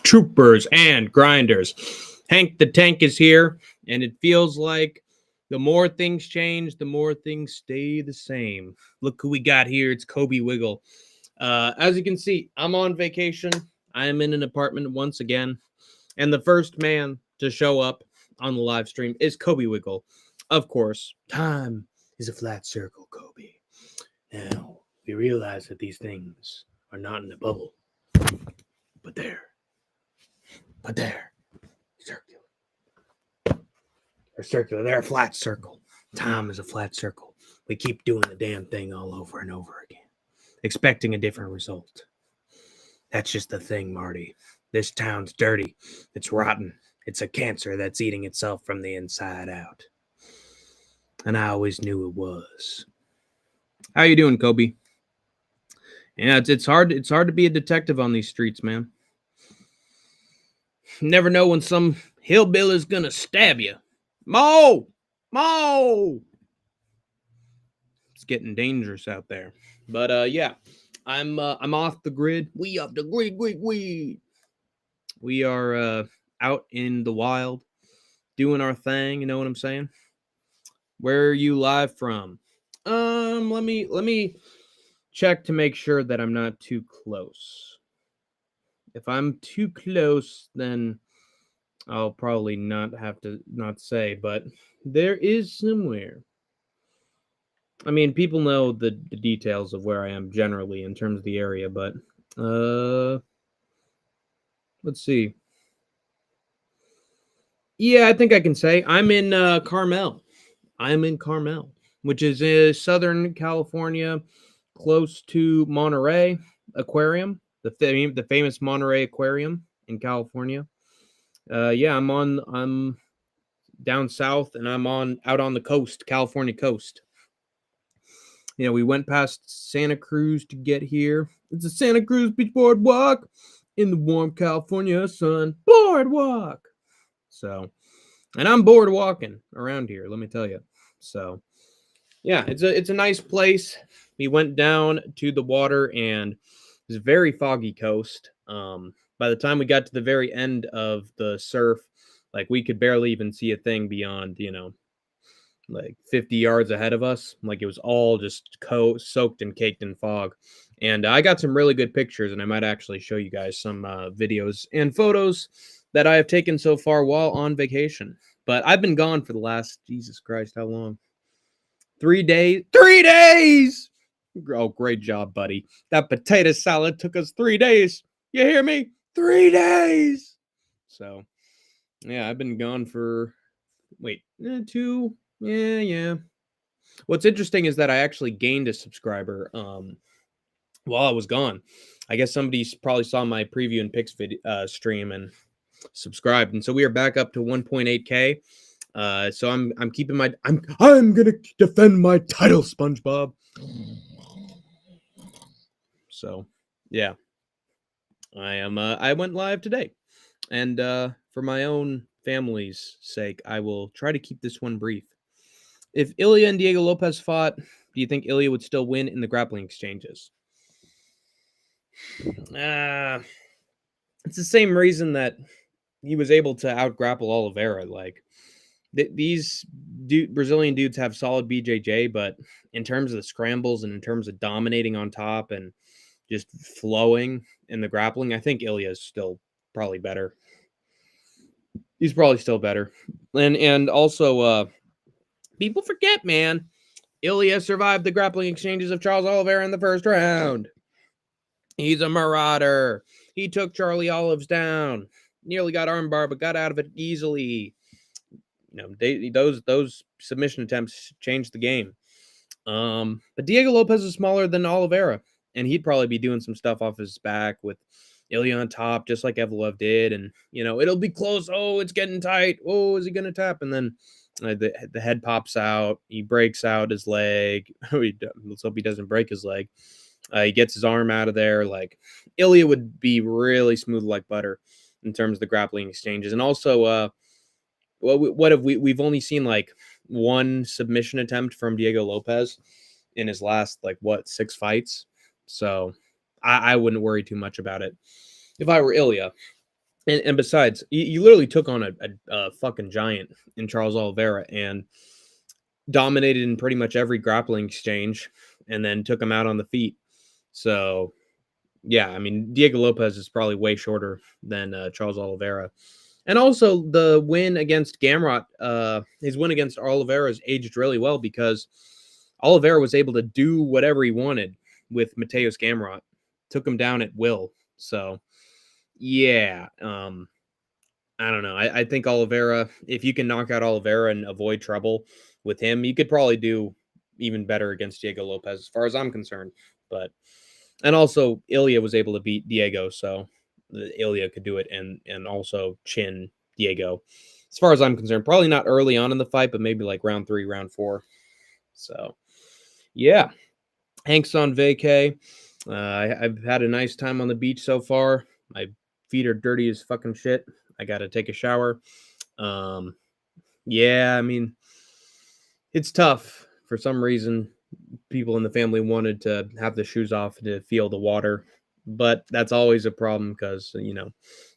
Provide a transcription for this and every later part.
troopers and grinders. Hank the Tank is here, and it feels like the more things change, the more things stay the same. Look who we got here. It's Kobe Wiggle. As you can see, I'm on vacation. I am in an apartment once again, and the first man to show up on the live stream is Kobe Wiggle. Of course, time is a flat circle, Kobe. Now, we realize that these things are not in a bubble, but they're circular. They're circular. They're a flat circle. Time is a flat circle. We keep doing the damn thing all over and over again, expecting a different result. That's just the thing, Marty. This town's dirty. It's rotten. It's a cancer that's eating itself from the inside out. And I always knew it was. How you doing, Kobe? Yeah, it's hard to be a detective on these streets, man. You never know when some hillbilly's gonna stab you. Mo! It's getting dangerous out there. But yeah, I'm off the grid. We off the grid. We are out in the wild, doing our thing. You know what I'm saying? Where are you live from? Let me check to make sure that I'm not too close. If I'm too close, then I'll probably not have to not say, but there is somewhere. I mean, people know the details of where I am generally in terms of the area, but let's see. Yeah, I think I can say I'm in Carmel. I'm in Carmel, which is Southern California, close to Monterey Aquarium, the famous Monterey Aquarium in California. Yeah, I'm down south, and I'm out on the coast, California coast. You know, we went past Santa Cruz to get here. It's a Santa Cruz Beach Boardwalk in the warm California sun. Boardwalk. So, and I'm bored walking around here, let me tell you. So, yeah, it's a nice place. We went down to the water, and it's a very foggy coast. By the time we got to the very end of the surf, like we could barely even see a thing beyond, like 50 yards ahead of us. Like it was all just soaked and caked in fog. And I got some really good pictures, and I might actually show you guys some videos and photos that I have taken so far while on vacation. But I've been gone for the last, Jesus Christ, how long? 3 days. 3 days! Oh, great job, buddy. That potato salad took us 3 days. You hear me? 3 days! So, yeah, I've been gone for, 2, yeah. What's interesting is that I actually gained a subscriber while I was gone. I guess somebody probably saw my preview and picks stream and subscribed, and so we are back up to 1.8k. So I'm keeping my I'm gonna defend my title, SpongeBob. So yeah, I went live today, and for my own family's sake, I will try to keep this one brief. If Ilya and Diego Lopez fought, do you think Ilya would still win in the grappling exchanges? It's the same reason that he was able to out-grapple Oliveira. Like, these Brazilian dudes have solid BJJ, but in terms of the scrambles and in terms of dominating on top and just flowing in the grappling, I think Ilya is still probably better. He's probably still better. And also, people forget, man, Ilya survived the grappling exchanges of Charles Oliveira in the first round. He's a marauder. He took Charlie Olives down. Nearly got armbar, but got out of it easily. Those submission attempts changed the game. But Diego Lopez is smaller than Oliveira, and he'd probably be doing some stuff off his back with Ilya on top, just like Evloev did. And it'll be close. Oh, it's getting tight. Oh, is he gonna tap? And then the head pops out. He breaks out his leg. Let's hope he doesn't break his leg. He gets his arm out of there. Like, Ilya would be really smooth like butter in terms of the grappling exchanges. And also, what have we've only seen like one submission attempt from Diego Lopez in his last 6 fights. So I wouldn't worry too much about it if I were Ilya. And besides, you literally took on a fucking giant in Charles Oliveira and dominated in pretty much every grappling exchange, and then took him out on the feet. So yeah, I mean Diego Lopez is probably way shorter than Charles Oliveira. And also the win against Gamrot, his win against Oliveira has aged really well because Oliveira was able to do whatever he wanted with Mateus Gamrot, took him down at will. So yeah, I don't know. I think Oliveira, if you can knock out Oliveira and avoid trouble with him, you could probably do even better against Diego Lopez, as far as I'm concerned. But and also Ilya was able to beat Diego, so Ilya could do it and also chin Diego. As far as I'm concerned, probably not early on in the fight, but maybe like round 3, round 4. So yeah, Hank's on vacay. I've had a nice time on the beach so far. My feet are dirty as fucking shit. I got to take a shower. Um, yeah, I mean, it's tough for some reason. People in the family wanted to have the shoes off to feel the water, but that's always a problem because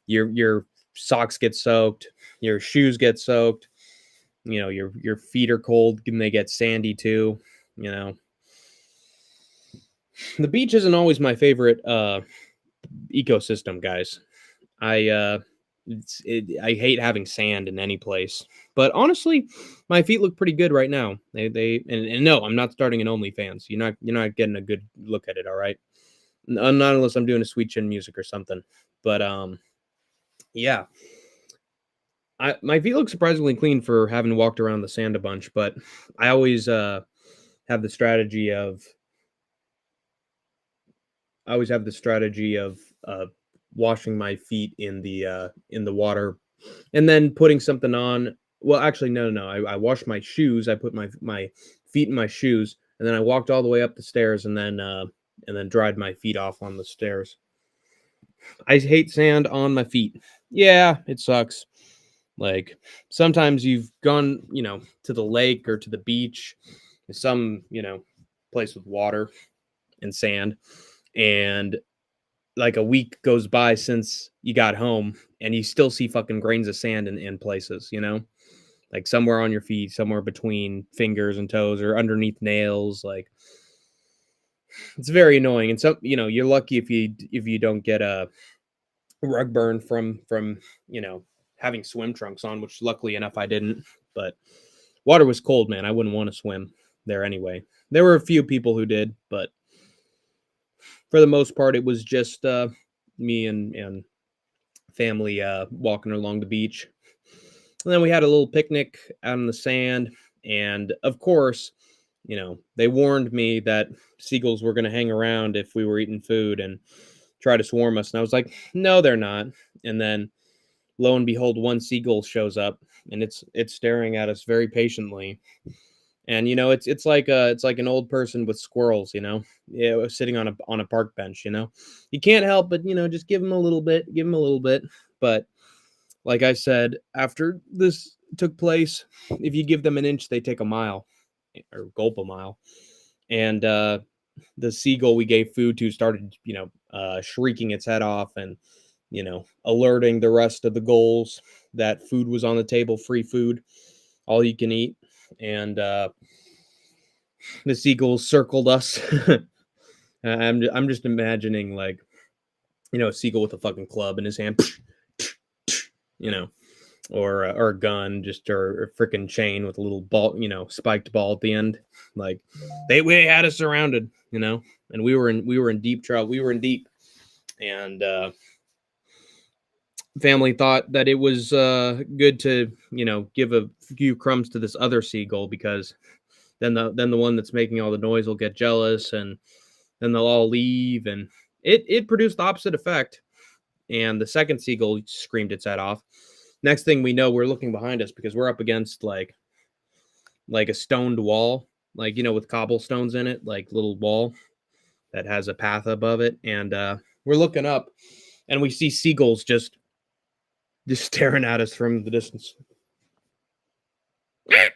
your socks get soaked, your shoes get soaked, your feet are cold and they get sandy too. You know, the beach isn't always my favorite ecosystem, guys. I I hate having sand in any place. But honestly, my feet look pretty good right now. And no, I'm not starting an OnlyFans. You're not getting a good look at it. All right, not unless I'm doing a sweet chin music or something. But yeah, my feet look surprisingly clean for having walked around the sand a bunch. But I always have the strategy of I always have the strategy of washing my feet in the water and then putting something on. Well, actually, no. I washed my shoes. I put my feet in my shoes, and then I walked all the way up the stairs, and then dried my feet off on the stairs. I hate sand on my feet. Yeah, it sucks. Like sometimes you've gone, to the lake or to the beach, some, place with water and sand, and like a week goes by since you got home, and you still see fucking grains of sand in places, like somewhere on your feet, somewhere between fingers and toes or underneath nails. Like it's very annoying. And so, you're lucky if you don't get a rug burn from, having swim trunks on, which luckily enough I didn't. But water was cold, man. I wouldn't want to swim there anyway. There were a few people who did, but for the most part it was just me and family walking along the beach. And then we had a little picnic out in the sand. And of course, they warned me that seagulls were going to hang around if we were eating food and try to swarm us. And I was like, no, they're not. And then lo and behold, one seagull shows up and it's staring at us very patiently. And it's like an old person with squirrels, sitting on a park bench. You can't help but just give them a little bit, But like I said, after this took place, if you give them an inch, they take a mile or gulp a mile. And the seagull we gave food to started, shrieking its head off and, alerting the rest of the gulls that food was on the table, free food, all you can eat. And the seagulls circled us. I'm just imagining like, a seagull with a fucking club in his hand, you know, or a gun, just or a freaking chain with a little ball, spiked ball at the end. Like they had us surrounded, and we were in deep trouble. We were in deep, and family thought that it was good to give a few crumbs to this other seagull because then the one that's making all the noise will get jealous and then they'll all leave, and it produced the opposite effect. And the second seagull screamed its head off. Next thing we know, we're looking behind us because we're up against like a stoned wall, like with cobblestones in it, like little wall that has a path above it. And we're looking up, and we see seagulls just staring at us from the distance. And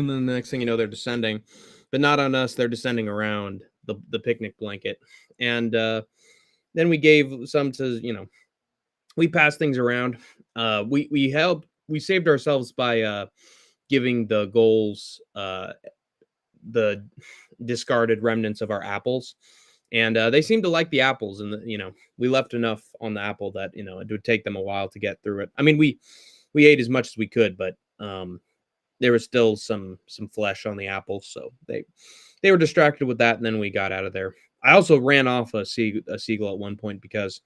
then the next thing you know, they're descending, but not on us. They're descending around the picnic blanket, and Then we gave some to, we passed things around. We saved ourselves by giving the goals the discarded remnants of our apples, and they seemed to like the apples, and we left enough on the apple that it would take them a while to get through it. I mean, we ate as much as we could, but there was still some flesh on the apple, so they were distracted with that, and then we got out of there. I also ran off a seagull at one point because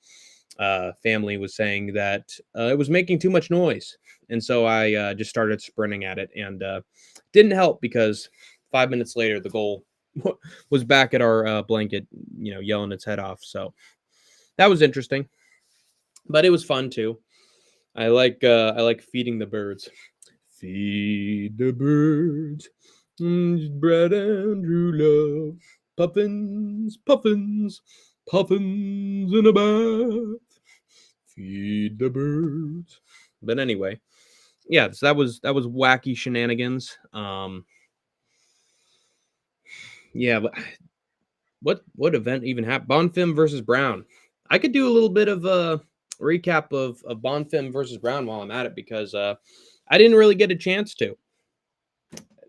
family was saying that it was making too much noise, and so I just started sprinting at it, and didn't help because 5 minutes later the goal was back at our blanket, yelling its head off. So that was interesting, but it was fun too. I like feeding the birds. Feed the birds, bread and true love, puffins, puffins, puffins in a bath. Feed the birds. But anyway, yeah, so that was wacky shenanigans. Yeah, but what event even happened? Bonfim versus Brown. I could do a little bit of a recap of Bonfim versus Brown while I'm at it because I didn't really get a chance to.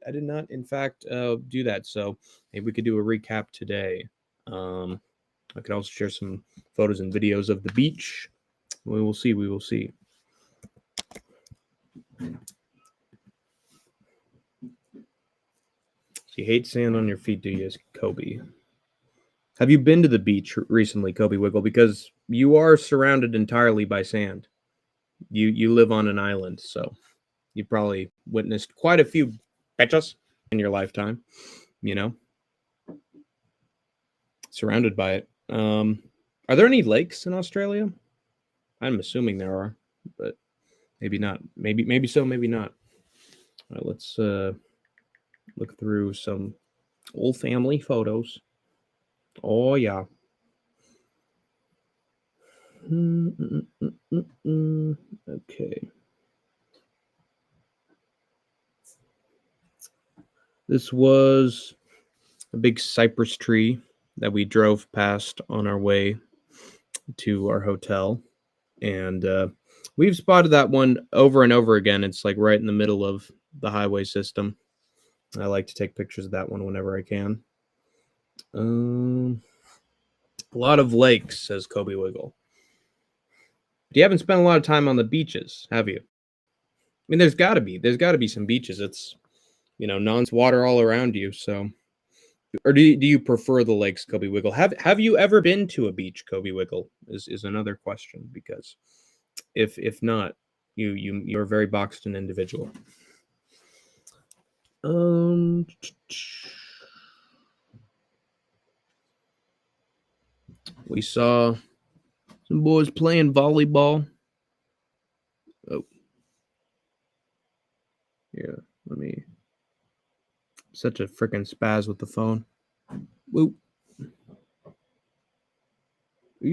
I did not, in fact, do that. So maybe we could do a recap today. I could also share some photos and videos of the beach. We will see. We will see. So you hate sand on your feet, do you, Kobe? Have you been to the beach recently, Kobe Wiggle? Because you are surrounded entirely by sand. You live on an island, so you probably witnessed quite a few beaches in your lifetime. You know, surrounded by it. Are there any lakes in Australia? I'm assuming there are, but maybe not. Maybe so, maybe not. All right, let's look through some old family photos. Oh yeah. Okay. This was a big cypress tree that we drove past on our way to our hotel, and we've spotted that one over and over again. It's like right in the middle of the highway system. I like to take pictures of that one whenever I can. A lot of lakes, says Kobe Wiggle. But you haven't spent a lot of time on the beaches, have you? I mean, there's got to be some beaches. It's non water all around you. So, or do you prefer the lakes, Kobe Wiggle? Have you ever been to a beach, Kobe Wiggle? Is another question, because if not, you're a very boxed in individual. We saw some boys playing volleyball. Oh, yeah. Let me. Such a freaking spaz with the phone. Woo. There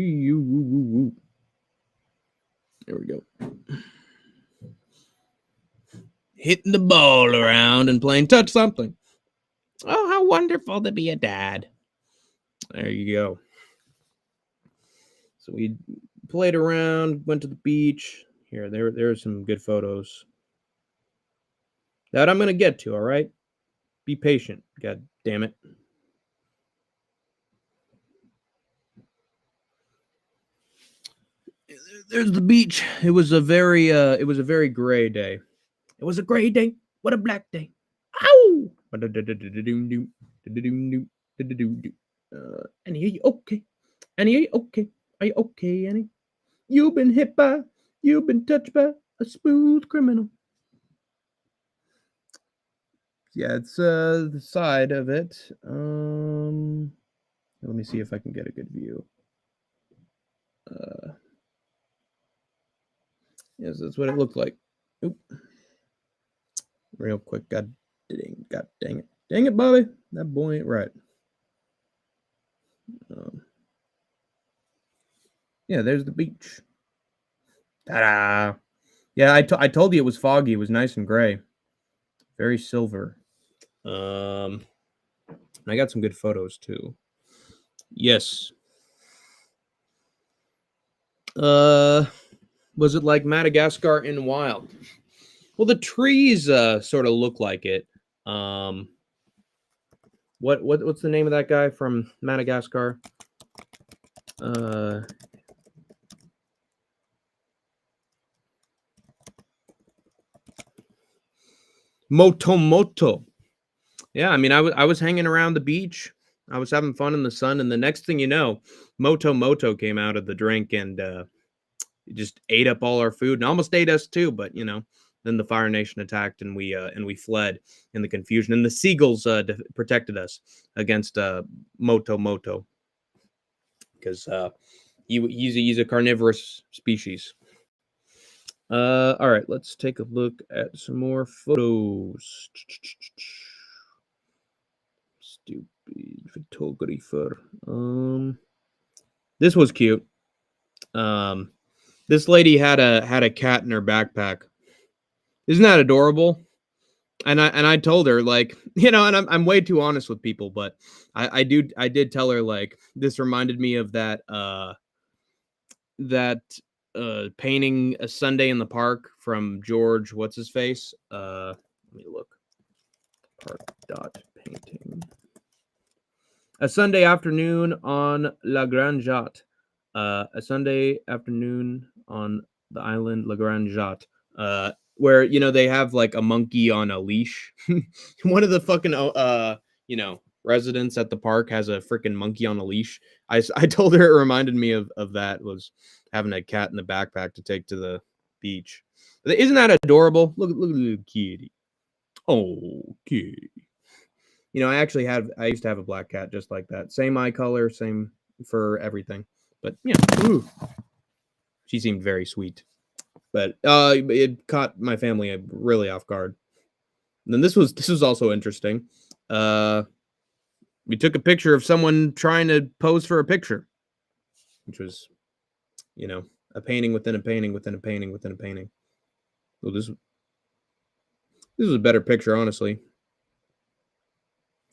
we go. Hitting the ball around and playing touch something. Oh, how wonderful to be a dad. There you go. So we played around, went to the beach. There are some good photos that I'm going to get to, all right? Be patient. God damn it. There's the beach. It was a very gray day. It was a gray day. What a black day. Ow! Annie, are you okay? Annie, are you okay? Are you okay, Annie? You've been touched by a smooth criminal. Yeah, it's the side of it. Let me see if I can get a good view. Yes, that's what it looked like. Oop. Real quick. God dang it. Dang it, Bobby. That boy ain't right. Yeah, there's the beach. Ta-da! Yeah, I told you it was foggy. It was nice and gray. Very silver. I got some good photos too. Yes. Was it like Madagascar in wild? Well, the trees sort of look like it. Um, what's the name of that guy from Madagascar? Uh, Motomoto. Yeah, I mean, I was hanging around the beach. I was having fun in the sun, and the next thing you know, Moto came out of the drink and just ate up all our food and almost ate us too. But then the Fire Nation attacked, and we fled in the confusion. And the seagulls protected us against Moto because he's a carnivorous species. All right, let's take a look at some more photos. Stupid photographer. This was cute. Um, this lady had a cat in her backpack. Isn't that adorable? And I told her, like, and I'm way too honest with people, but I did tell her, like, this reminded me of that painting A Sunday in the Park from George what's his face. Let me look. Park dot painting. A Sunday afternoon on La Grande Jatte. A Sunday afternoon on the island La Grande Jatte. Where they have like a monkey on a leash. One of the fucking residents at the park has a freaking monkey on a leash. I told her it reminded me of that, was having a cat in the backpack to take to the beach. Isn't that adorable? Look at the little kitty. Oh, kitty. I used to have a black cat just like that. Same eye color, same for everything. But ooh, she seemed very sweet. But it caught my family really off guard. And then this was also interesting. Uh, we took a picture of someone trying to pose for a picture, which was, a painting within a painting within a painting within a painting. Well, this is a better picture, honestly.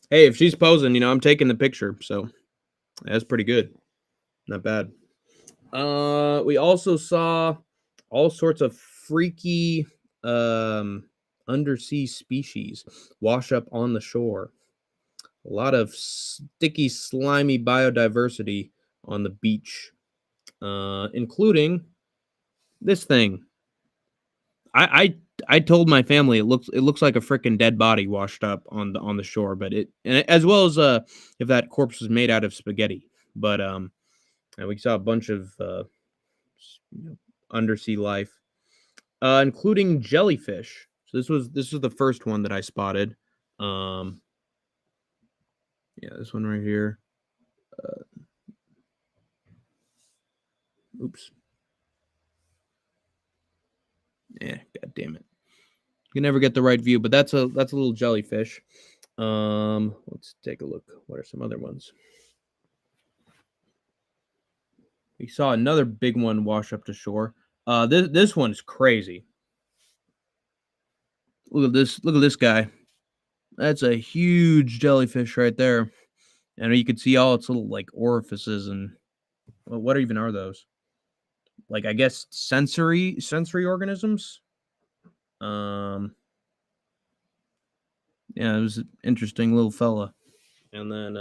Hey, if she's posing, I'm taking the picture, so that's pretty good. Not bad. We also saw all sorts of freaky undersea species wash up on the shore. A lot of sticky, slimy biodiversity on the beach, including this thing. I told my family it looks like a freaking dead body washed up on the shore, but as well as if that corpse was made out of spaghetti. But and we saw a bunch of undersea life, including jellyfish. So this was the first one that I spotted. Um, yeah, this one right here. Oops. Yeah, god damn it. You can never get the right view, but that's a little jellyfish. Let's take a look. What are some other ones? We saw another big one wash up to shore. This one's crazy. Look at this guy. That's a huge jellyfish right there. And you could see all its little like orifices and what even are those? Like, I guess sensory organisms. Um, yeah, it was an interesting little fella. And then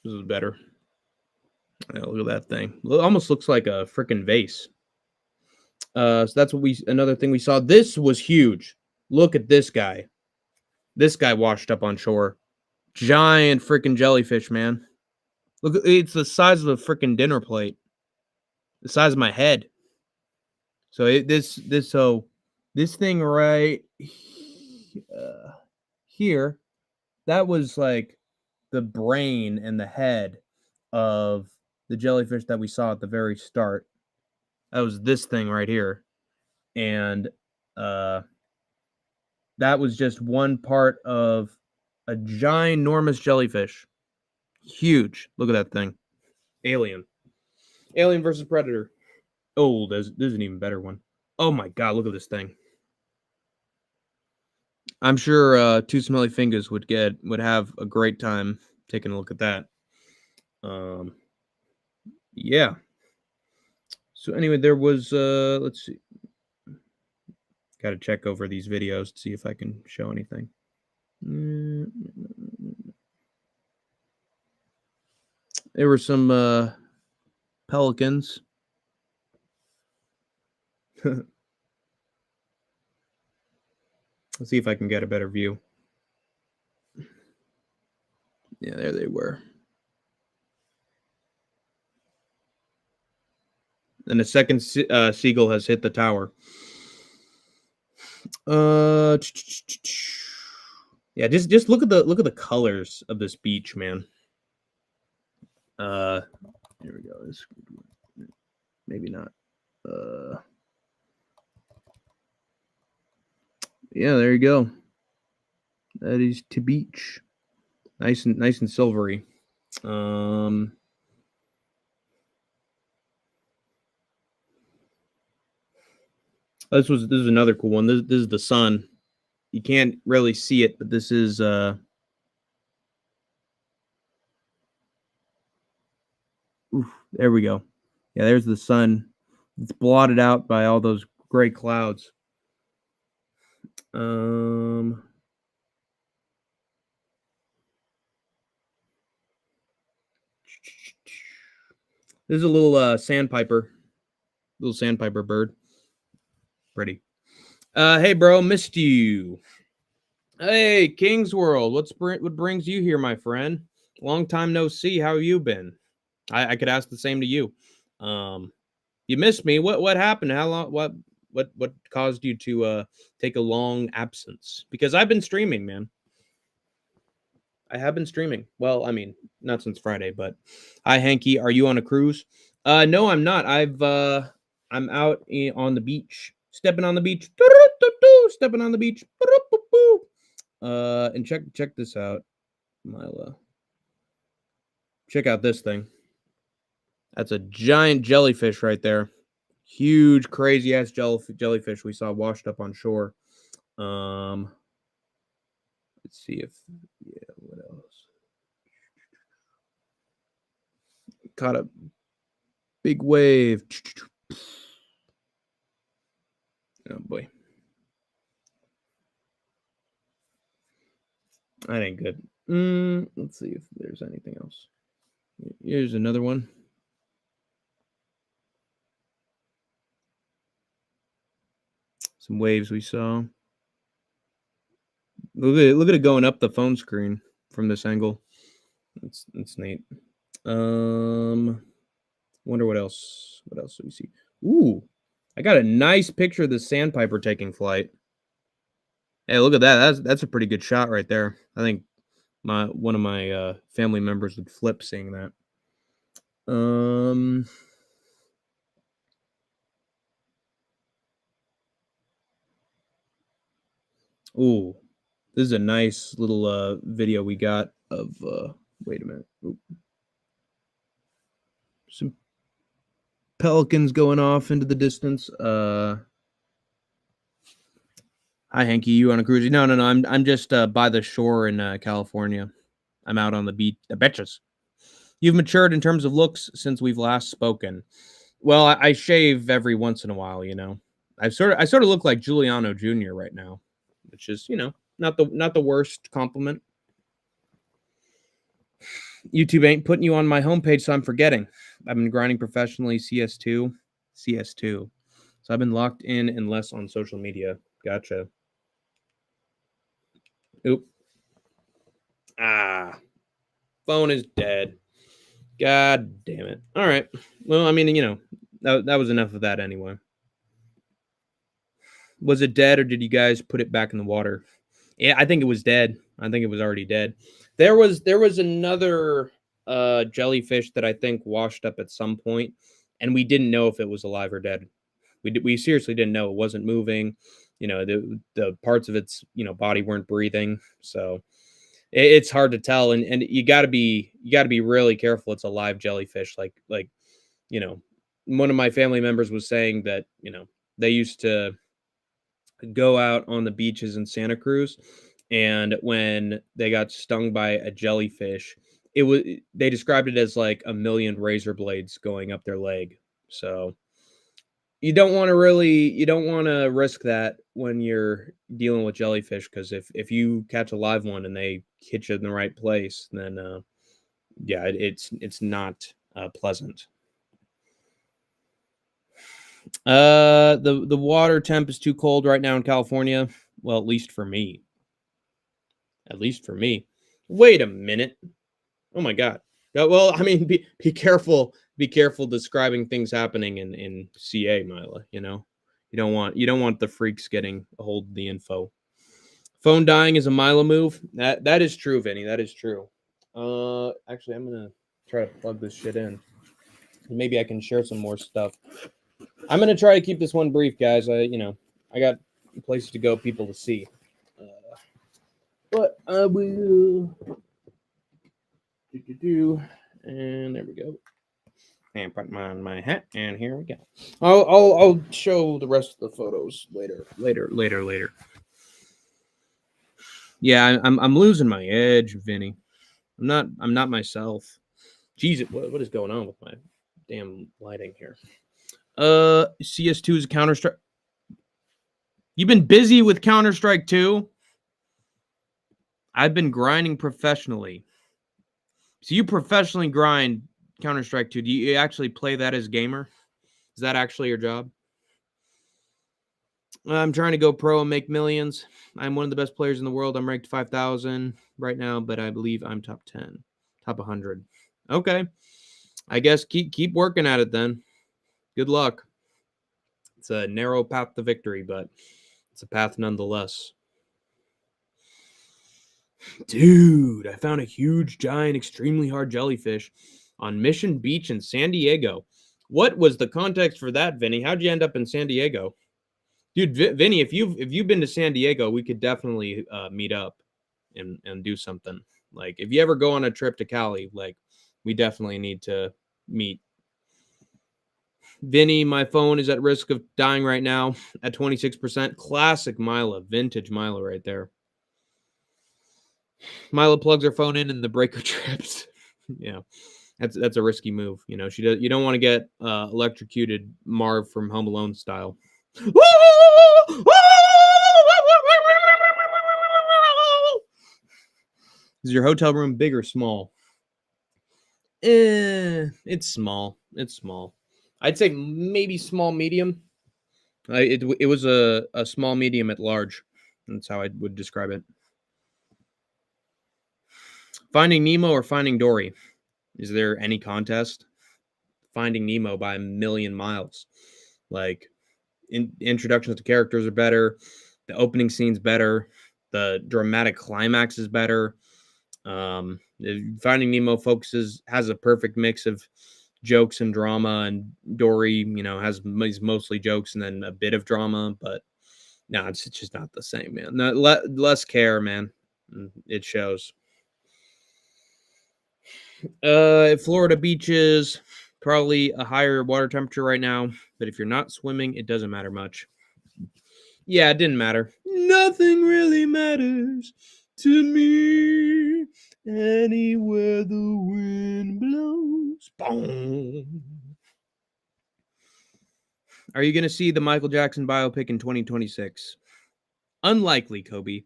this is better. Yeah, look at that thing. It almost looks like a freaking vase. So that's another thing we saw. This was huge. Look at this guy. This guy washed up on shore. Giant freaking jellyfish, man. Look, it's the size of a freaking dinner plate. The size of my head. So this thing right here, that was like the brain and the head of the jellyfish that we saw at the very start. That was this thing right here. And uh that was just one part of a ginormous jellyfish. Huge. Look at that thing. Alien. Alien versus Predator. Oh, there's an even better one. Oh my god, look at this thing. I'm sure Two Smelly Fingers would have a great time taking a look at that. Um, yeah. So anyway, there was let's see. Got to check over these videos to see if I can show anything. Mm, There were some pelicans. Let's see if I can get a better view. Yeah, there they were. And the second seagull has hit the tower. Uh, yeah, just look at the colors of this beach, man. Uh, here we go. This maybe not. Yeah, there you go. That is to beach. Nice and silvery. Um, this is another cool one. This is the sun. You can't really see it, but this is oof, there we go. Yeah, there's the sun. It's blotted out by all those gray clouds. Um, this is a little little sandpiper bird. Pretty. Hey, bro, missed you. Hey, King's World, what brings you here, my friend? Long time no see. How have you been? I could ask the same to you. Um, you missed me. What happened? How long? What caused you to take a long absence? Because I've been streaming, man. I have been streaming. Well, I mean, not since Friday, but hi, Hanky. Are you on a cruise? No, I'm not. I'm out on the beach, stepping on the beach, stepping on the beach. And check this out, Mila. Check out this thing. That's a giant jellyfish right there. Huge, crazy ass jellyfish we saw washed up on shore. Let's see if what else. Caught a big wave. Oh boy. That ain't good. Let's see if there's anything else. Here's another one. Some waves we saw. Look at it going up the phone screen from this angle. That's neat. Wonder what else. What else do we see? Ooh, I got a nice picture of the sandpiper taking flight. Hey, look at that. That's a pretty good shot right there. I think one of my family members would flip seeing that. Ooh, this is a nice little video we got of wait a minute. Ooh. Some pelicans going off into the distance. Hi Hanky, you on a cruise? No. I'm just by the shore in California. I'm out on the beach. The betches. You've matured in terms of looks since we've last spoken. Well, I shave every once in a while, you know. I sort of look like Giuliano Jr. right now, which is, you know, not the worst compliment. YouTube ain't putting you on my homepage, so I'm forgetting. I've been grinding professionally CS2. So I've been locked in and less on social media. Gotcha. Oop. Ah. Phone is dead. God damn it. All right. Well, I mean, you know, that was enough of that anyway. Was it dead or did you guys put it back in the water? Yeah, I think it was dead. I think it was already dead. There was another jellyfish that I think washed up at some point, and we didn't know if it was alive or dead. We seriously didn't know. It wasn't moving. You know, the parts of its, you know, body weren't breathing. So it's hard to tell, and you got to be really careful. It's a live jellyfish. Like you know, one of my family members was saying that, you know, they used to go out on the beaches in Santa Cruz, and when they got stung by a jellyfish, they described it as like a million razor blades going up their leg. So you don't want to risk that when you're dealing with jellyfish, because if you catch a live one and they hit you in the right place, then yeah, it's not pleasant. The water temp is too cold right now in California. Well, at least for me. At least for me. Wait a minute. Oh my god. Well, I mean, be careful. Be careful describing things happening in CA, Mila. You don't want the freaks getting a hold of the info. Phone dying is a Mila move. That is true, Vinny. That is true. Actually, I'm gonna try to plug this shit in. Maybe I can share some more stuff. I'm gonna try to keep this one brief, guys. I got places to go, people to see. But I will and there we go. And put on my hat, and here we go. I'll show the rest of the photos later. Yeah, I'm losing my edge, Vinny. I'm not myself. Jeez, what is going on with my damn lighting here? CS2 is a Counter-Strike. You've been busy with Counter-Strike 2? I've been grinding professionally. So you professionally grind Counter-Strike 2. Do you actually play that as gamer? Is that actually your job? I'm trying to go pro and make millions. I'm one of the best players in the world. I'm ranked 5,000 right now, but I believe I'm top 10, top 100. Okay. I guess keep working at it then. Good luck. It's a narrow path to victory, but it's a path nonetheless. Dude, I found a huge, giant, extremely hard jellyfish on Mission Beach in San Diego. What was the context for that, Vinny? How'd you end up in San Diego? Dude, Vinny, if you've been to San Diego, we could definitely meet up and do something. Like, if you ever go on a trip to Cali, like, we definitely need to meet. Vinny, my phone is at risk of dying right now at 26%. Classic Mila, vintage Mila right there. Mila plugs her phone in and the breaker trips. Yeah, that's a risky move. You don't want to get electrocuted Marv from Home Alone style. Is your hotel room big or small? It's small. It's small. I'd say maybe small medium. It was a small medium at large. That's how I would describe it. Finding Nemo or Finding Dory? Is there any contest? Finding Nemo by a million miles. Like, introductions to characters are better. The opening scene's better. The dramatic climax is better. Finding Nemo has a perfect mix of jokes and drama, and Dory, has mostly jokes and then a bit of drama, but no, it's just not the same, man. No, less care, man. It shows. Florida beaches, probably a higher water temperature right now, but if you're not swimming, it doesn't matter much. Yeah, it didn't matter. Nothing really matters to me anywhere the wind blows. Boom. Are you going to see the Michael Jackson biopic in 2026? Unlikely, Kobe.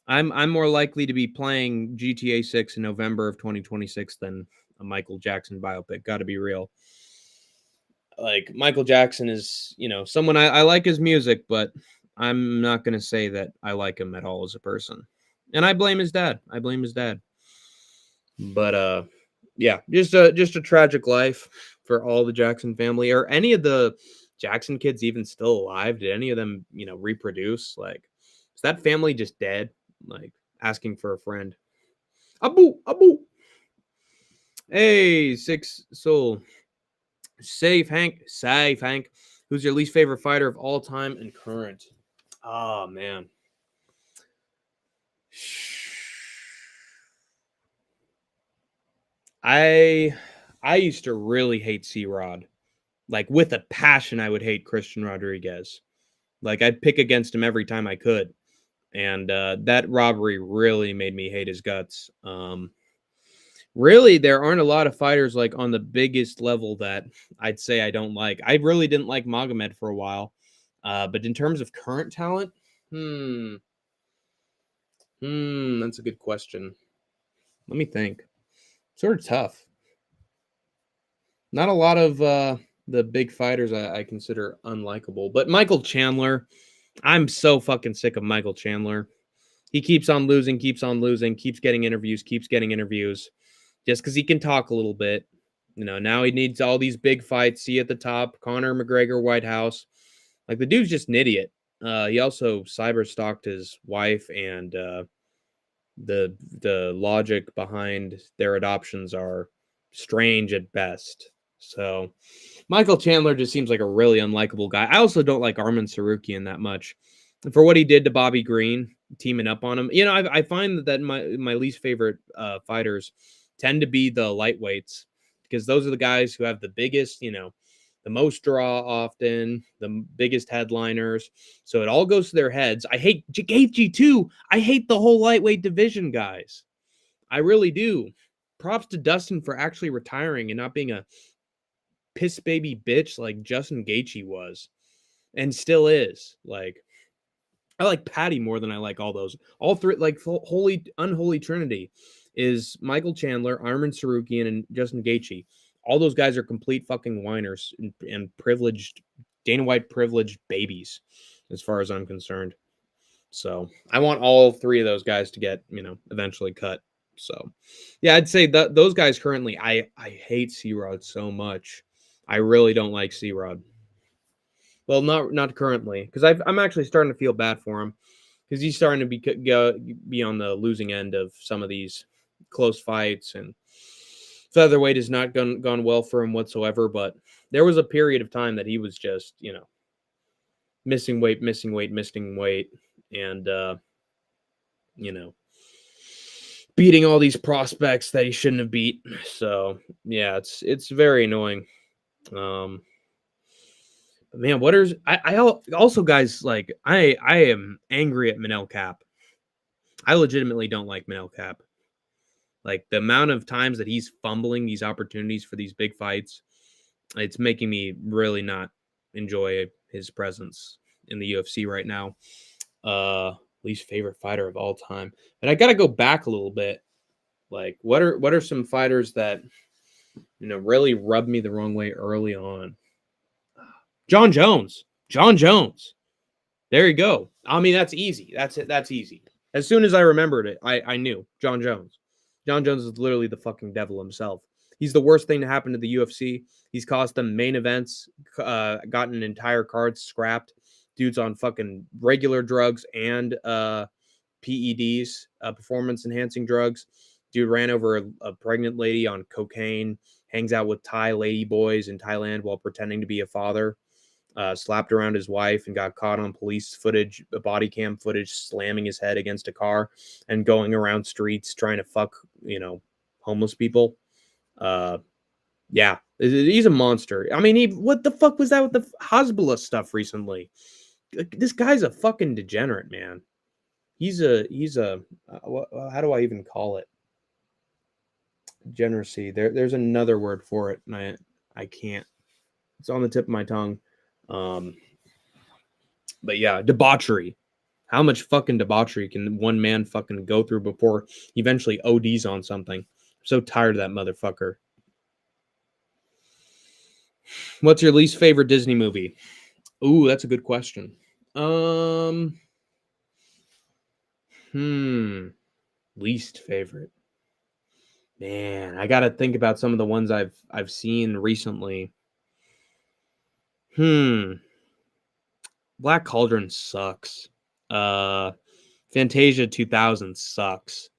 I'm more likely to be playing GTA 6 in November of 2026 than a Michael Jackson biopic. Got to be real. Like, Michael Jackson is, someone I like his music, but I'm not going to say that I like him at all as a person. And I blame his dad. But yeah, just a tragic life for all the Jackson family. Are any of the Jackson kids even still alive? Did any of them, reproduce? Like, is that family just dead? Like, asking for a friend. Abu. Hey, Six Soul. Safe Hank. Who's your least favorite fighter of all time and current? Oh man. I used to really hate C-Rod. Like, with a passion, I would hate Christian Rodriguez. Like, I'd pick against him every time I could. And that robbery really made me hate his guts. Really, there aren't a lot of fighters like on the biggest level that I'd say I don't like. I really didn't like Magomed for a while, but in terms of current talent, hmm, that's a good question. Let me think. Sort of tough. Not a lot of the big fighters I consider unlikable, but Michael Chandler. I'm so fucking sick of Michael Chandler. He keeps on losing, keeps getting interviews, just because he can talk a little bit. Now he needs all these big fights. See at the top, Conor McGregor, White House. Like, the dude's just an idiot. He also cyber stalked his wife, and the logic behind their adoptions are strange at best. So Michael Chandler just seems like a really unlikable guy. I also don't like Armin Sarukian that much for what he did to Bobby Green, teaming up on him. I find that my least favorite fighters tend to be the lightweights, because those are the guys who have the biggest, the most draw often, the biggest headliners. So it all goes to their heads. I hate Gaethje too. I hate the whole lightweight division, guys. I really do. Props to Dustin for actually retiring and not being a piss baby bitch like Justin Gaethje was and still is. Like, I like Patty more than I like all those. All three, like, holy unholy trinity is Michael Chandler, Armin Sarukian, and Justin Gaethje. All those guys are complete fucking whiners and privileged, Dana White privileged babies, as far as I'm concerned. So I want all three of those guys to get, eventually cut. So yeah, I'd say that those guys currently, I hate C-Rod so much. I really don't like C-Rod. Well, not currently, because I'm actually starting to feel bad for him, because he's starting to be on the losing end of some of these close fights, and featherweight has not gone well for him whatsoever. But there was a period of time that he was just, missing weight, and you know beating all these prospects that he shouldn't have beat. So yeah, it's very annoying. Um, Man, what is I also, guys, like, I am angry at Manel Cap. I legitimately don't like Manel Cap. Like, the amount of times that he's fumbling these opportunities for these big fights, it's making me really not enjoy his presence in the UFC right now. Least favorite fighter of all time. And I got to go back a little bit. Like, what are some fighters that really rubbed me the wrong way early on? John Jones. John Jones. There you go. I mean, that's easy. That's it. That's easy. As soon as I remembered it, I knew John Jones. John Jones is literally the fucking devil himself. He's the worst thing to happen to the UFC. He's cost them main events, gotten entire cards scrapped. Dude's on fucking regular drugs and PEDs, performance enhancing drugs. Dude ran over a pregnant lady on cocaine, hangs out with Thai lady boys in Thailand while pretending to be a father. Slapped around his wife and got caught on police footage, body cam footage, slamming his head against a car and going around streets trying to fuck, homeless people. Uh, yeah, he's a monster. I mean, what the fuck was that with the Hezbollah stuff recently? This guy's a fucking degenerate, man. He's a how do I even call it? Degeneracy. There's another word for it, and I can't. It's on the tip of my tongue. But yeah, debauchery. How much fucking debauchery can one man fucking go through before he eventually ODs on something? I'm so tired of that motherfucker. What's your least favorite Disney movie? Ooh, that's a good question. Um, Least favorite. Man, I gotta think about some of the ones I've seen recently. Black Cauldron sucks. Fantasia 2000 sucks.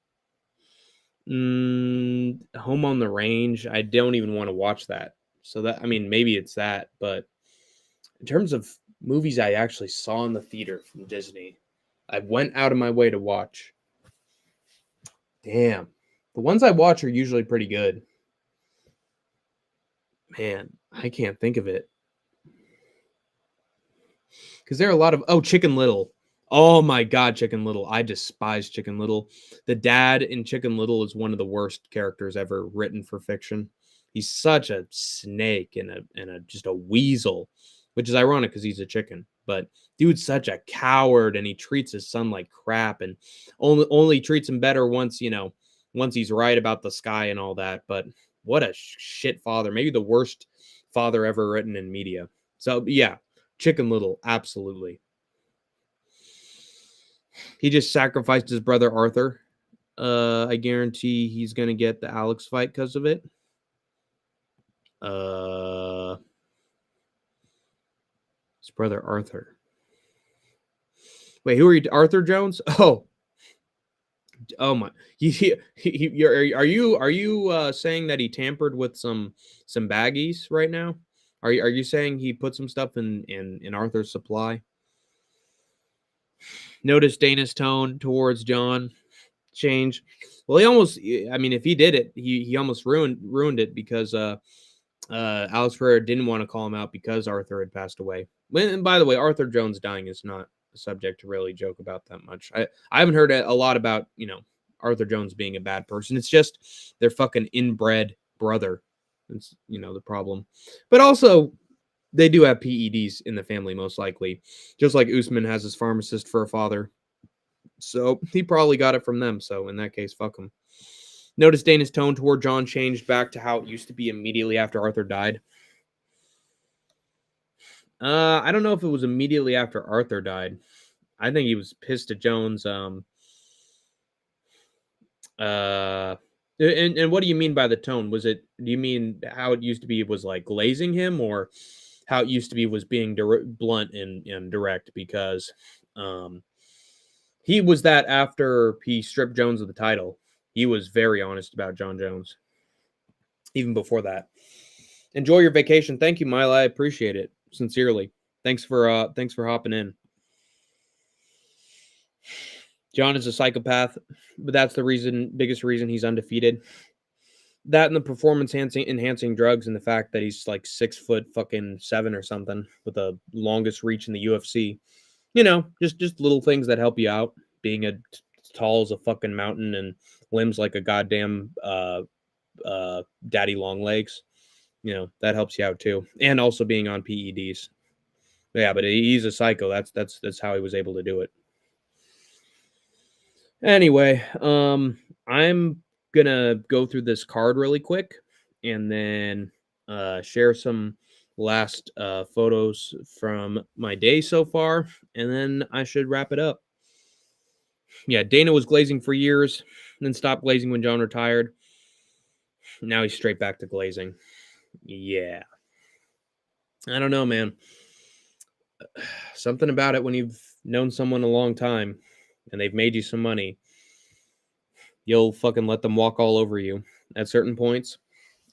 Home on the Range, I don't even want to watch that. So that, I mean, maybe it's that, but in terms of movies I actually saw in the theater from Disney, I went out of my way to watch. Damn. The ones I watch are usually pretty good. Man, I can't think of it. Because there are a lot of Chicken Little. Oh my God, Chicken Little. I despise Chicken Little. The dad in Chicken Little is one of the worst characters ever written for fiction. He's such a snake and a just a weasel, which is ironic because he's a chicken. But dude's such a coward, and he treats his son like crap, and only treats him better once he's right about the sky and all that. But what a shit father. Maybe the worst father ever written in media. So yeah, Chicken Little, absolutely. He just sacrificed his brother Arthur. I guarantee he's gonna get the Alex fight because of it. His brother Arthur. Wait, who are you? Arthur Jones? Oh my. Are you saying that he tampered with some baggies right now? Are you saying he put some stuff in Arthur's supply? Notice Dana's tone towards John change. Well, I mean, if he did it, he almost ruined it because Alex Pereira didn't want to call him out because Arthur had passed away. And by the way, Arthur Jones dying is not a subject to really joke about that much. I haven't heard a lot about, Arthur Jones being a bad person. It's just their fucking inbred brother. It's, the problem. But also, they do have PEDs in the family, most likely. Just like Usman has his pharmacist for a father. So he probably got it from them. So in that case, fuck him. Notice Dana's tone toward John changed back to how it used to be immediately after Arthur died. I don't know if it was immediately after Arthur died. I think he was pissed at Jones. And what do you mean by the tone? Do you mean how it used to be was like glazing him, or how it used to be was being blunt and direct? Because he was that after he stripped Jones of the title. He was very honest about John Jones. Even before that. Enjoy your vacation. Thank you, Mila. I appreciate it sincerely. Thanks for hopping in. John is a psychopath, but that's the biggest reason he's undefeated. That and the performance enhancing drugs, and the fact that he's like 6'7" or something with the longest reach in the UFC. Just little things that help you out. Being tall as a fucking mountain and limbs like a goddamn daddy long legs. That helps you out too. And also being on PEDs. Yeah, but he's a psycho. That's how he was able to do it. Anyway, I'm gonna go through this card really quick and then share some last photos from my day so far, and then I should wrap it up. Yeah, Dana was glazing for years, then stopped glazing when John retired. Now he's straight back to glazing. Yeah. I don't know, man. Something about it when you've known someone a long time and they've made you some money, you'll fucking let them walk all over you at certain points.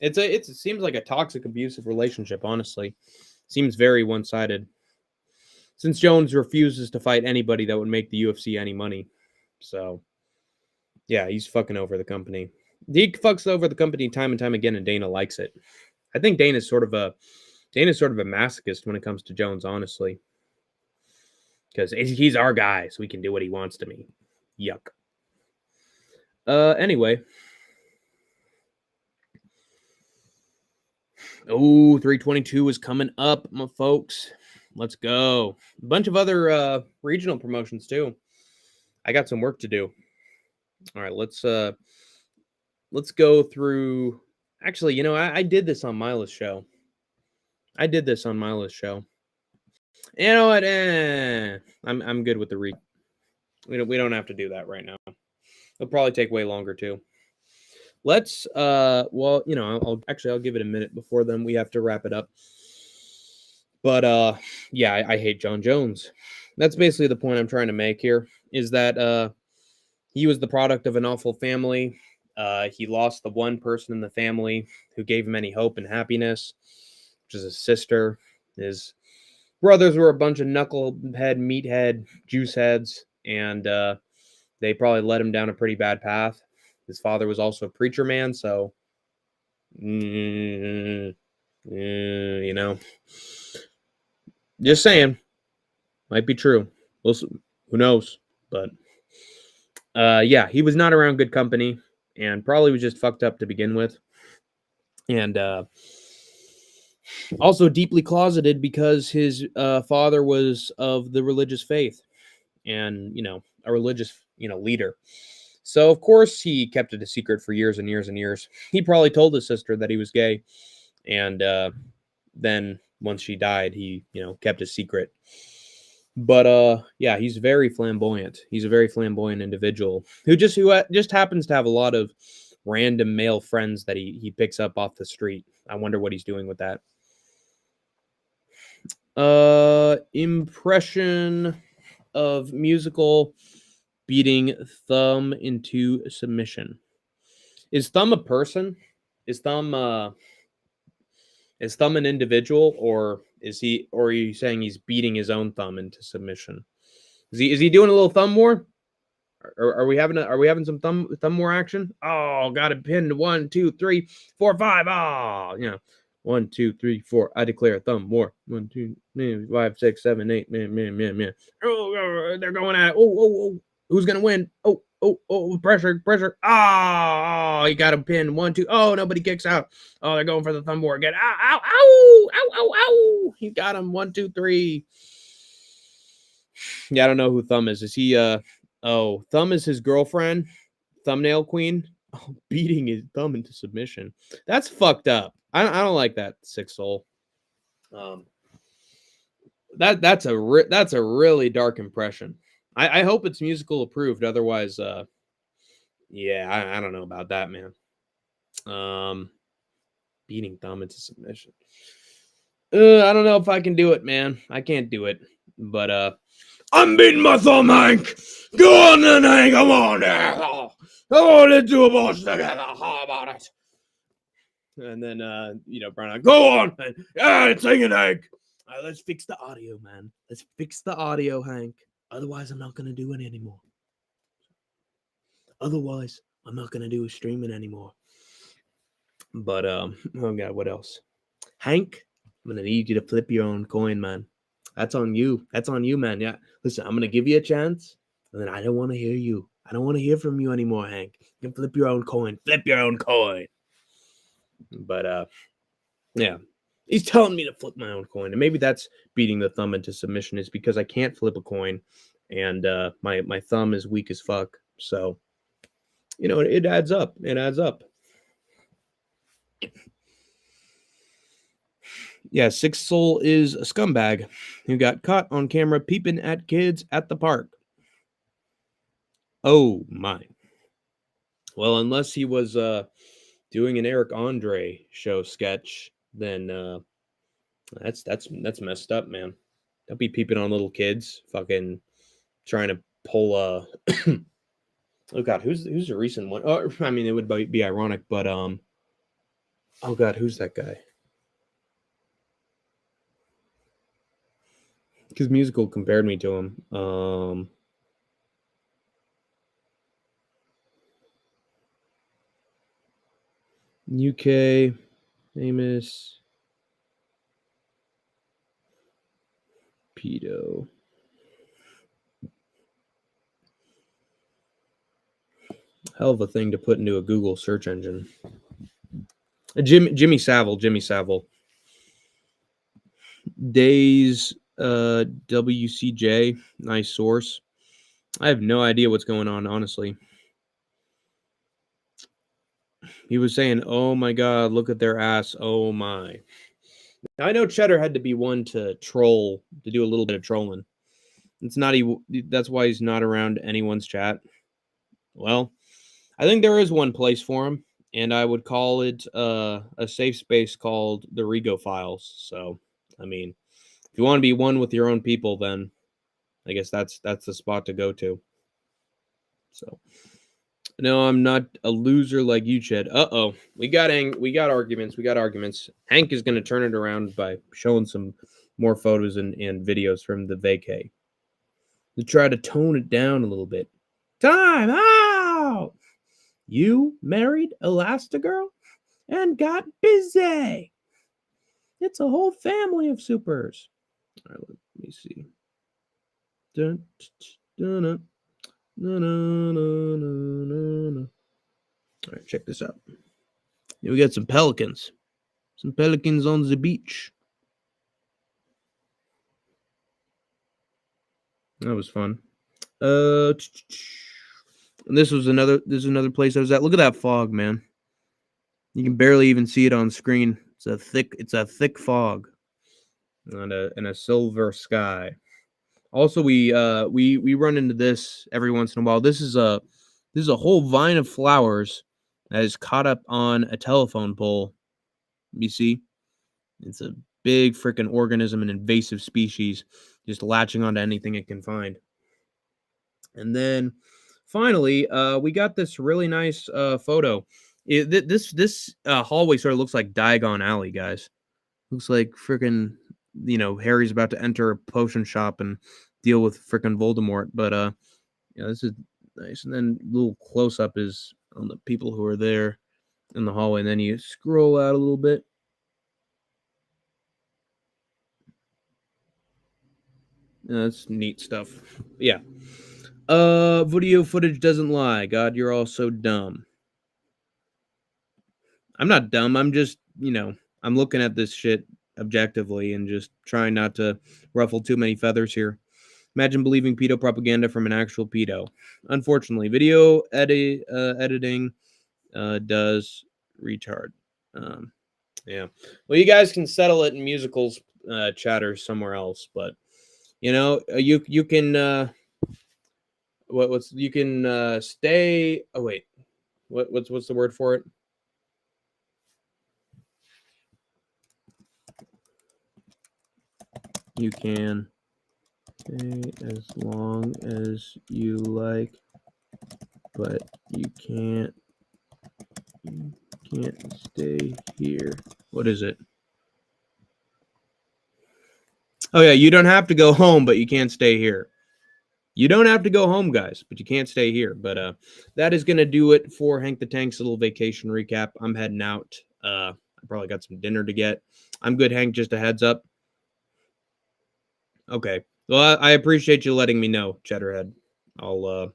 It seems like a toxic, abusive relationship, honestly. Seems very one-sided. Since Jones refuses to fight anybody that would make the UFC any money. So, yeah, he's fucking over the company. He fucks over the company time and time again, and Dana likes it. I think Dana's sort of a masochist when it comes to Jones, honestly. Because he's our guy, so he can do what he wants to me. Yuck. Anyway. Oh, 322 is coming up, my folks. Let's go. A bunch of other regional promotions, too. I got some work to do. All right, let's go through. Actually, I did this on Mila's show. You know what? I'm good with the read. We don't have to do that right now. It'll probably take way longer too. Let's well, I'll give it a minute before then we have to wrap it up. But yeah, I hate John Jones. That's basically the point I'm trying to make here, is that he was the product of an awful family. He lost the one person in the family who gave him any hope and happiness, which is his sister. His brothers were a bunch of knucklehead, meathead, juice heads, and they probably led him down a pretty bad path. His father was also a preacher man, so just saying. Might be true. Who knows? But yeah, he was not around good company and probably was just fucked up to begin with. And also deeply closeted because his father was of the religious faith and, a religious, leader. So, of course, he kept it a secret for years and years and years. He probably told his sister that he was gay. And then once she died, he, kept a secret. But yeah, he's very flamboyant. He's a very flamboyant individual who just happens to have a lot of random male friends that he picks up off the street. I wonder what he's doing with that. Impression of musical beating thumb into submission. Is thumb a person? Is thumb an individual, or are you saying he's beating his own thumb into submission? Is he doing a little thumb war? Are we having some thumb war action? Oh, got it pinned. 1, 2, 3, 4, 5. Oh, 1, 2, 3, 4. I declare thumb war. 1, 2, 3, 5, 6, 7, 8. Man. Oh, they're going at it. Oh. Who's gonna win? Oh, pressure. Oh, he got him pinned. 1, 2. Oh, nobody kicks out. Oh, they're going for the thumb war again. Ow. He got him. 1, 2, 3. Yeah, I don't know who Thumb is. Is he Thumb is his girlfriend, thumbnail queen. Oh, beating his thumb into submission. That's fucked up. I don't like that, Sick Soul. That's a really dark impression. I hope it's musical approved. Otherwise, yeah, I don't know about that, man. Beating thumb into submission. I don't know if I can do it, man. I can't do it. But I'm beating my thumb, Hank. Go on then, Hank. Come on there. Oh, let's do a boss together. How about it? And then, Brian, go on. Yeah, sing it, Hank. Let's fix the audio, man. Let's fix the audio, Hank. Otherwise, I'm not going to do it anymore. Otherwise, I'm not going to do streaming anymore. But, oh, God, what else? Hank, I'm going to need you to flip your own coin, man. That's on you. That's on you, man. Yeah. Listen, I'm going to give you a chance, and then I don't want to hear you. I don't want to hear from you anymore, Hank. You can flip your own coin. Flip your own coin. But, yeah. He's telling me to flip my own coin. And maybe that's beating the thumb into submission is because I can't flip a coin. And my thumb is weak as fuck. So, it adds up. It adds up. Yeah, Sick Soul is a scumbag who got caught on camera peeping at kids at the park. Oh my. Well, unless he was doing an Eric Andre show sketch, then that's messed up, man. Don't be peeping on little kids, fucking trying to pull oh god, who's a recent one? Oh, I mean, it would be ironic, but oh god, who's that guy? Because Musical compared me to him. UK famous pedo. Hell of a thing to put into a Google search engine. Jimmy Savile. Days WCJ, nice source. I have no idea what's going on, honestly. He was saying, oh my god, look at their ass, oh my. Now, I know Cheddar had to be one to troll, to do a little bit of trolling. That's why he's not around anyone's chat. Well, I think there is one place for him, and I would call it a safe space called the Rego Files. So, I mean, if you want to be one with your own people, then I guess that's the spot to go to. So, no, I'm not a loser like you, Ched. Uh-oh. We got arguments. Hank is going to turn it around by showing some more photos and videos from the vacay. To try to tone it down a little bit. Time out! You married Elastigirl and got busy. It's a whole family of supers. All right, let me see. Dun, dun, dun, dun, dun, dun, dun, dun. All right, check this out. We got some pelicans. Some pelicans on the beach. That was fun. And this is another place I was at. Look at that fog, man. You can barely even see it on screen. It's a thick fog and a silver sky. Also, we run into this every once in a while. This is a whole vine of flowers that is caught up on a telephone pole. You see, it's a big freaking organism, an invasive species, just latching onto anything it can find. And then finally, we got this really nice photo. This hallway sort of looks like Diagon Alley, guys. Looks like freaking Harry's about to enter a potion shop and deal with freaking Voldemort. But yeah, this is nice. And then a little close up is on the people who are there in the hallway. And then you scroll out a little bit. That's neat stuff. Yeah. Video footage doesn't lie. God, you're all so dumb. I'm not dumb. I'm just, I'm looking at this shit objectively and just trying not to ruffle too many feathers here. Imagine believing pedo propaganda from an actual pedo. Unfortunately, video editing does retard. Yeah. Well, you guys can settle it in musicals chatter somewhere else, but you can you can stay. Oh wait, what's the word for it? You can stay as long as you like, but you can't stay here. What is it? Oh yeah, you don't have to go home, but you can't stay here. You don't have to go home, guys, but you can't stay here. But that is gonna do it for Hank the Tank's little vacation recap. I'm heading out. I probably got some dinner to get. I'm good, Hank. Just a heads up. Okay. Well, I appreciate you letting me know, Cheddarhead. I'll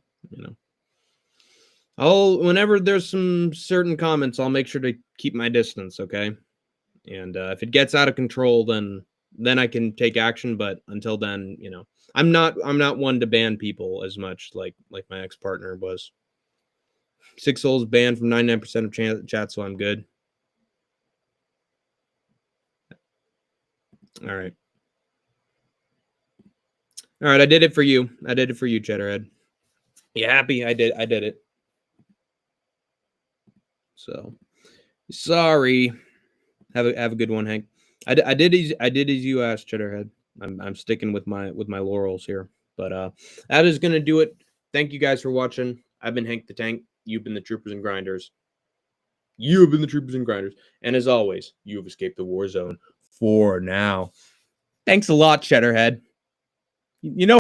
I'll whenever there's some certain comments, I'll make sure to keep my distance, okay? And if it gets out of control, then I can take action. But until then, I'm not one to ban people as much like my ex partner was. 6 souls banned from 99% of chat, so I'm good. All right. All right, I did it for you. I did it for you, Cheddarhead. You happy? I did it. So sorry. Have a good one, Hank. I did as you asked, Cheddarhead. I'm sticking with my laurels here. But that is gonna do it. Thank you guys for watching. I've been Hank the Tank. You've been the Troopers and Grinders. You have been the Troopers and Grinders. And as always, you have escaped the war zone for now. Thanks a lot, Cheddarhead. You know